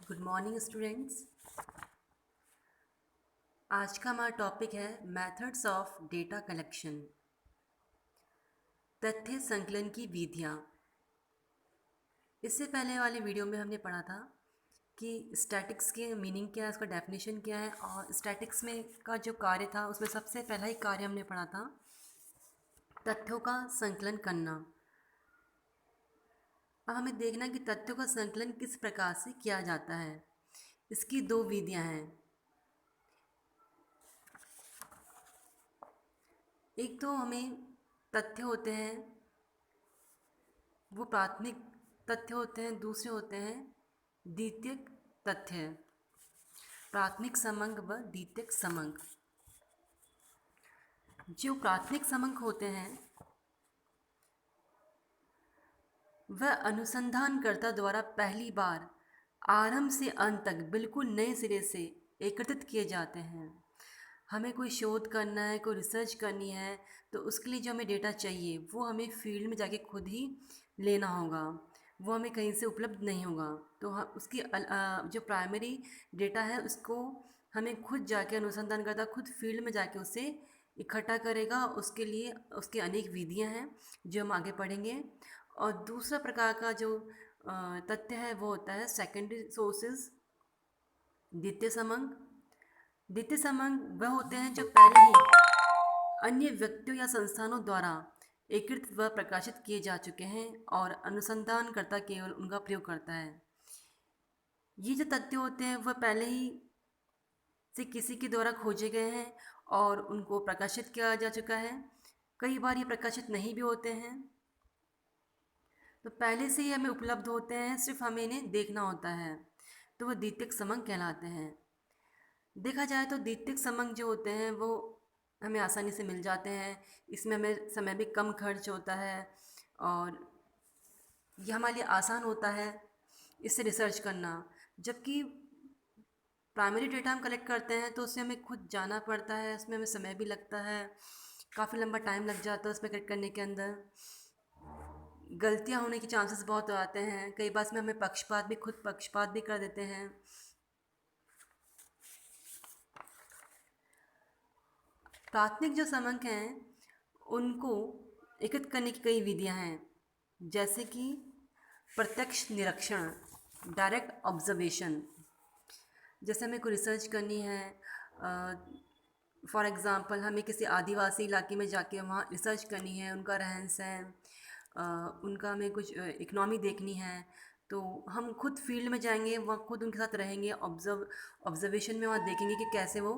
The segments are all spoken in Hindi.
Good morning students. आज का हमारा टॉपिक है मेथड्स ऑफ डेटा कलेक्शन, तथ्य संकलन की विधियाँ। इससे पहले वाले वीडियो में हमने पढ़ा था कि स्टैटिक्स की मीनिंग क्या है, उसका डेफिनेशन क्या है, और स्टैटिक्स में का जो कार्य था उसमें सबसे पहला ही कार्य हमने पढ़ा था तथ्यों का संकलन करना। अब हमें देखना है कि तथ्यों का संकलन किस प्रकार से किया जाता है। इसकी दो विधियाँ हैं। एक तो हमें तथ्य होते हैं, वो प्राथमिक तथ्य होते हैं। दूसरे होते हैं द्वितीयक तथ्य, प्राथमिक समंक व द्वितीयक समंक। जो प्राथमिक समंक होते हैं वह अनुसंधानकर्ता द्वारा पहली बार आरंभ से अंत तक बिल्कुल नए सिरे से एकत्रित किए जाते हैं। हमें कोई शोध करना है, कोई रिसर्च करनी है, तो उसके लिए जो हमें डेटा चाहिए वो हमें फील्ड में जाके खुद ही लेना होगा, वो हमें कहीं से उपलब्ध नहीं होगा। तो उसकी जो प्राइमरी डेटा है उसको हमें खुद जाके अनुसंधानकर्ता खुद फील्ड में जाके उसे इकट्ठा करेगा। उसके लिए उसकी अनेक विधियां हैं जो हम आगे पढ़ेंगे। और दूसरा प्रकार का जो तथ्य है वो होता है सेकेंडरी सोर्सेज, द्वितीय समंक। द्वितीय समंक वह होते हैं जो पहले ही अन्य व्यक्तियों या संस्थानों द्वारा एकत्रित व प्रकाशित किए जा चुके हैं और अनुसंधानकर्ता केवल उनका प्रयोग करता है। ये जो तथ्य होते हैं वह पहले ही से किसी के द्वारा खोजे गए हैं और उनको प्रकाशित किया जा चुका है। कई बार ये प्रकाशित नहीं भी होते हैं, तो पहले से ही हमें उपलब्ध होते हैं, सिर्फ हमें इन्हें देखना होता है, तो वह द्वितीयक समंक कहलाते हैं। देखा जाए तो द्वितीयक समंक जो होते हैं वो हमें आसानी से मिल जाते हैं। इसमें हमें समय भी कम खर्च होता है और ये हमारे लिए आसान होता है इससे रिसर्च करना। जबकि प्राइमरी डेटा हम कलेक्ट करते हैं तो उससे हमें खुद जाना पड़ता है, उसमें हमें समय भी लगता है, काफ़ी लंबा टाइम लग जाता है उसमें कलेक्ट करने के अंदर। गलतियां होने के चांसेस बहुत आते हैं, कई बार इसमें हमें खुद पक्षपात भी कर देते हैं। प्राथमिक जो समंक हैं उनको एकत्रित करने की कई विधियां हैं, जैसे कि प्रत्यक्ष निरीक्षण, डायरेक्ट ऑब्जर्वेशन। जैसे हमें कोई रिसर्च करनी है, फॉर एग्ज़ाम्पल हमें किसी आदिवासी इलाके में जाके वहाँ रिसर्च करनी है, उनका रहन सहन, उनका हमें कुछ इकनॉमी देखनी है, तो हम खुद फील्ड में जाएंगे, वहाँ खुद उनके साथ रहेंगे, ऑब्जर्वेशन में वहाँ देखेंगे कि कैसे वो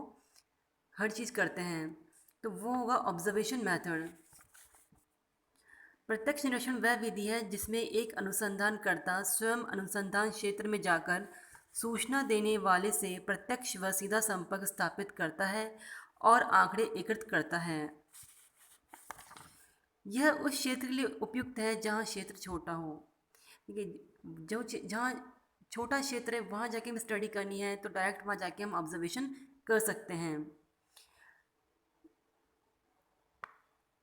हर चीज़ करते हैं, तो वो होगा ऑब्जर्वेशन मेथड। प्रत्यक्ष निरीक्षण वह विधि है जिसमें एक अनुसंधानकर्ता स्वयं अनुसंधान क्षेत्र में जाकर सूचना देने वाले से प्रत्यक्ष व सीधा संपर्क स्थापित करता है और आंकड़े एकत्रित करता है। यह उस क्षेत्र के लिए उपयुक्त है जहाँ क्षेत्र छोटा हो। देखिए, जहाँ छोटा क्षेत्र है वहाँ जाके हमें स्टडी करनी है तो डायरेक्ट वहाँ जाके हम ऑब्जर्वेशन कर सकते हैं।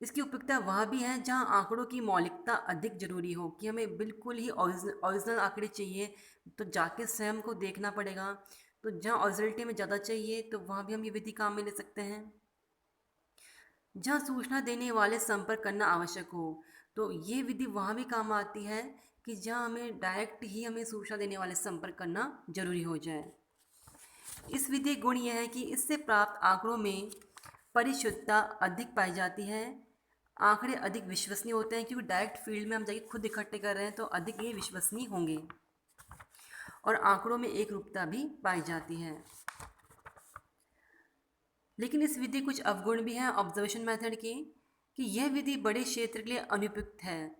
इसकी उपयुक्तता वहाँ भी है जहाँ आंकड़ों की मौलिकता अधिक जरूरी हो, कि हमें बिल्कुल ही ओरिजिनल आंकड़े चाहिए तो जाके स्वयं को देखना पड़ेगा। तो जहाँ ओरिजिनलिटी में ज़्यादा चाहिए तो वहाँ भी हम ये विधि काम में ले सकते हैं। जहाँ सूचना देने वाले संपर्क करना आवश्यक हो, तो ये विधि वहाँ भी काम आती है कि जहाँ हमें डायरेक्ट ही हमें सूचना देने वाले संपर्क करना जरूरी हो जाए। इस विधि गुण यह है कि इससे प्राप्त आंकड़ों में परिशुद्धता अधिक पाई जाती है, आंकड़े अधिक विश्वसनीय होते हैं, क्योंकि डायरेक्ट फील्ड में हम जाके खुद इकट्ठे कर रहे हैं तो अधिक ये विश्वसनीय होंगे, और आंकड़ों में एक रूपता भी पाई जाती है। लेकिन इस विधि कुछ अवगुण भी हैं ऑब्जर्वेशन मेथड की, कि यह विधि बड़े क्षेत्र के लिए अनुपयुक्त है।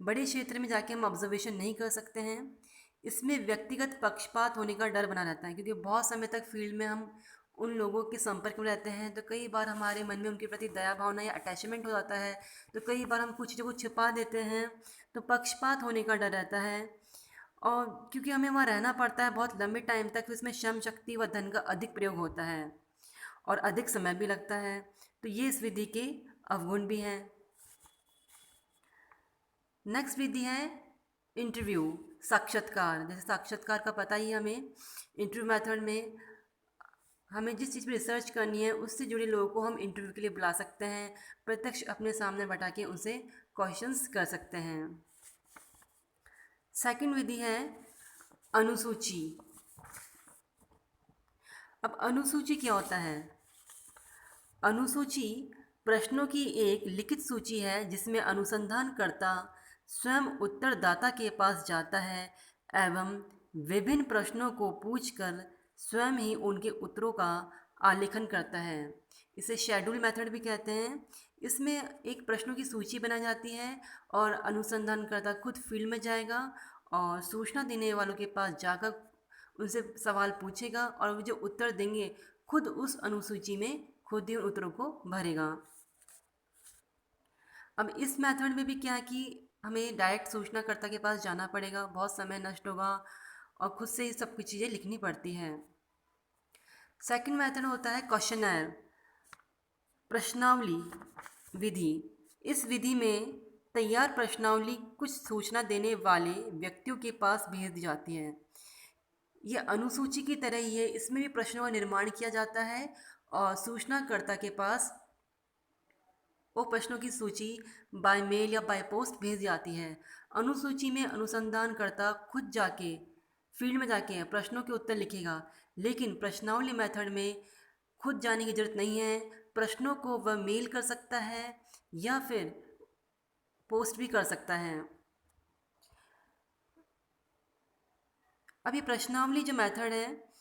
बड़े क्षेत्र में जाके हम ऑब्जर्वेशन नहीं कर सकते हैं। इसमें व्यक्तिगत पक्षपात होने का डर बना रहता है, क्योंकि बहुत समय तक फील्ड में हम उन लोगों के संपर्क में रहते हैं, तो कई बार हमारे मन में उनके प्रति दया भावना या अटैचमेंट हो जाता है, तो कई बार हम कुछ चीज़ों को छिपा देते हैं, तो पक्षपात होने का डर रहता है। और क्योंकि हमें वहाँ रहना पड़ता है बहुत लंबे टाइम तक, तो इसमें श्रम शक्ति व धन का अधिक प्रयोग होता है और अधिक समय भी लगता है, तो ये इस विधि के अवगुण भी हैं। नेक्स्ट विधि है इंटरव्यू, साक्षात्कार, जैसे साक्षात्कार का पता ही हमें, इंटरव्यू मेथड में हमें जिस चीज़ पर रिसर्च करनी है उससे जुड़े लोगों को हम इंटरव्यू के लिए बुला सकते हैं, प्रत्यक्ष अपने सामने बैठा के उनसे क्वेश्चंस कर सकते हैं। सेकंड विधि है अनुसूची। अब अनुसूची क्या होता है? अनुसूची प्रश्नों की एक लिखित सूची है जिसमें अनुसंधानकर्ता स्वयं उत्तरदाता के पास जाता है एवं विभिन्न प्रश्नों को पूछकर स्वयं ही उनके उत्तरों का आलेखन करता है। इसे शेड्यूल मेथड भी कहते हैं। इसमें एक प्रश्नों की सूची बनाई जाती है और अनुसंधानकर्ता खुद फील्ड में जाएगा और सूचना देने वालों के पास जाकर उनसे सवाल पूछेगा और वो जो उत्तर देंगे खुद उस अनुसूची में खुद ही उन उत्तरों को भरेगा। अब इस मेथड में भी क्या है कि हमें डायरेक्ट सूचनाकर्ता के पास जाना पड़ेगा, बहुत समय नष्ट होगा और खुद से ही सब कुछ चीज़ें लिखनी पड़ती हैं। सेकंड मेथड होता है क्वेश्चनर, प्रश्नावली विधि। इस विधि में तैयार प्रश्नावली कुछ सूचना देने वाले व्यक्तियों के पास भेज दी जाती है। यह अनुसूची की तरह ही है, इसमें भी प्रश्नों का निर्माण किया जाता है और सूचनाकर्ता के पास वो प्रश्नों की सूची बाय मेल या बाय पोस्ट भेज जाती है। अनुसूची में अनुसंधानकर्ता खुद जाके फील्ड में जाके प्रश्नों के उत्तर लिखेगा, लेकिन प्रश्नावली मेथड में खुद जाने की जरूरत नहीं है। प्रश्नों को वह मेल कर सकता है या फिर पोस्ट भी कर सकता है। अब ये प्रश्नावली जो मेथड है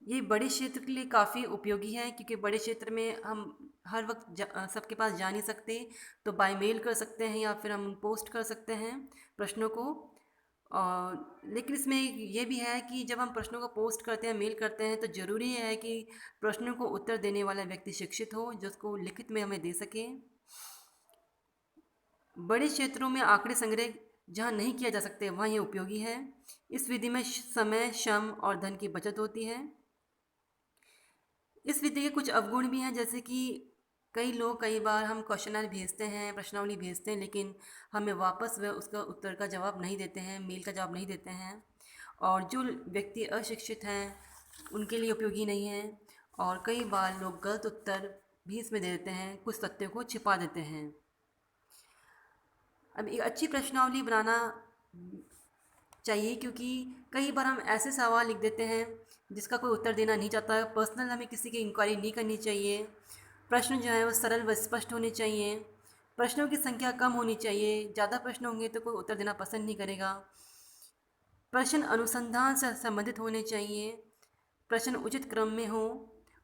ये बड़े क्षेत्र के लिए काफ़ी उपयोगी है, क्योंकि बड़े क्षेत्र में हम हर वक्त सबके पास जा नहीं सकते, तो बाय मेल कर सकते हैं या फिर हम पोस्ट कर सकते हैं प्रश्नों को। और लेकिन इसमें ये भी है कि जब हम प्रश्नों को पोस्ट करते हैं, मेल करते हैं, तो ज़रूरी है कि प्रश्नों को उत्तर देने वाला व्यक्ति शिक्षित हो जो उसको लिखित में हमें दे सके। बड़े क्षेत्रों में आंकड़े संग्रह जहाँ नहीं किया जा सकते वहाँ ये उपयोगी है। इस विधि में समय, श्रम और धन की बचत होती है। इस विधि के कुछ अवगुण भी हैं, जैसे कि कई बार हम क्वेश्चनर भेजते हैं, प्रश्नावली भेजते हैं, लेकिन हमें वापस वह उसका उत्तर का जवाब नहीं देते हैं, मेल का जवाब नहीं देते हैं। और जो व्यक्ति अशिक्षित हैं उनके लिए उपयोगी नहीं है। और कई बार लोग गलत उत्तर भी इसमें दे देते हैं, कुछ तथ्यों को छिपा देते हैं। अब एक अच्छी प्रश्नावली बनाना चाहिए, क्योंकि कई बार हम ऐसे सवाल लिख देते हैं जिसका कोई उत्तर देना नहीं चाहता है। पर्सनल हमें किसी की इंक्वायरी नहीं करनी चाहिए। प्रश्न जो है वो सरल व स्पष्ट होने चाहिए। प्रश्नों की संख्या कम होनी चाहिए, ज़्यादा प्रश्न होंगे तो कोई उत्तर देना पसंद नहीं करेगा। प्रश्न अनुसंधान से संबंधित होने चाहिए, प्रश्न उचित क्रम में हो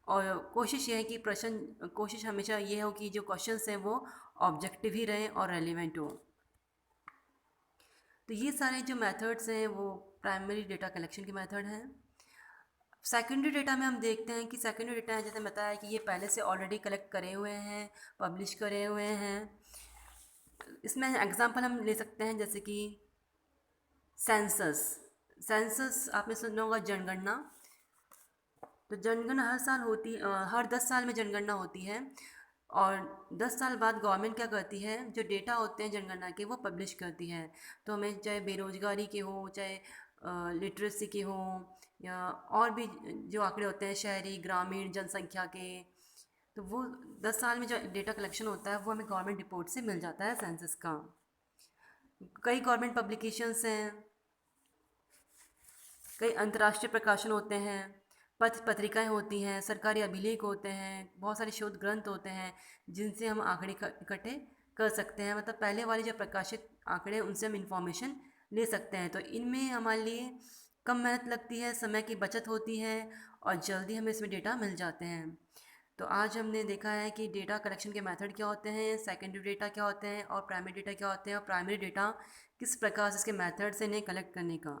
और कोशिश यह है कि कोशिश हमेशा ये हो कि जो क्वेश्चंस हैं वो ऑब्जेक्टिव ही रहें और रेलिवेंट हो। तो ये सारे जो मेथड्स हैं वो प्राइमरी डेटा कलेक्शन के मेथड हैं। सेकेंडरी डेटा में हम देखते हैं कि सेकेंडरी डेटा है, जैसे बताया कि ये पहले से ऑलरेडी कलेक्ट करे हुए हैं, पब्लिश करे हुए हैं। इसमें एग्जांपल हम ले सकते हैं, जैसे कि सेंसस आपने सुना होगा, जनगणना। तो जनगणना हर 10 साल में जनगणना होती है और 10 साल बाद गवर्नमेंट क्या करती है, जो डेटा होते हैं जनगणना के वो पब्लिश करती है। तो हमें चाहे बेरोजगारी के हो, चाहे लिटरेसी के हो, या और भी जो आंकड़े होते हैं शहरी ग्रामीण जनसंख्या के, तो वो 10 साल में जो डेटा कलेक्शन होता है वो हमें गवर्नमेंट रिपोर्ट से मिल जाता है सेंसस का। कई गवर्नमेंट पब्लिकेशंस हैं, कई अंतर्राष्ट्रीय प्रकाशन होते हैं, पत्र पत्रिकाएँ होती हैं, सरकारी अभिलेख होते हैं, बहुत सारे शोध ग्रंथ होते हैं जिनसे हम आंकड़े इकट्ठे कर सकते हैं। मतलब पहले वाले जो प्रकाशित आंकड़े उनसे हम इंफॉर्मेशन ले सकते हैं। तो इनमें हमारे लिए कम मेहनत लगती है, समय की बचत होती है और जल्दी हमें इसमें डेटा मिल जाते हैं। तो आज हमने देखा है कि डेटा कलेक्शन के मेथड क्या होते हैं, सेकेंडरी डेटा क्या होते हैं और प्राइमरी डेटा क्या होते हैं, और प्राइमरी डेटा किस प्रकार से इसके मेथड से इन्हें कलेक्ट करने का।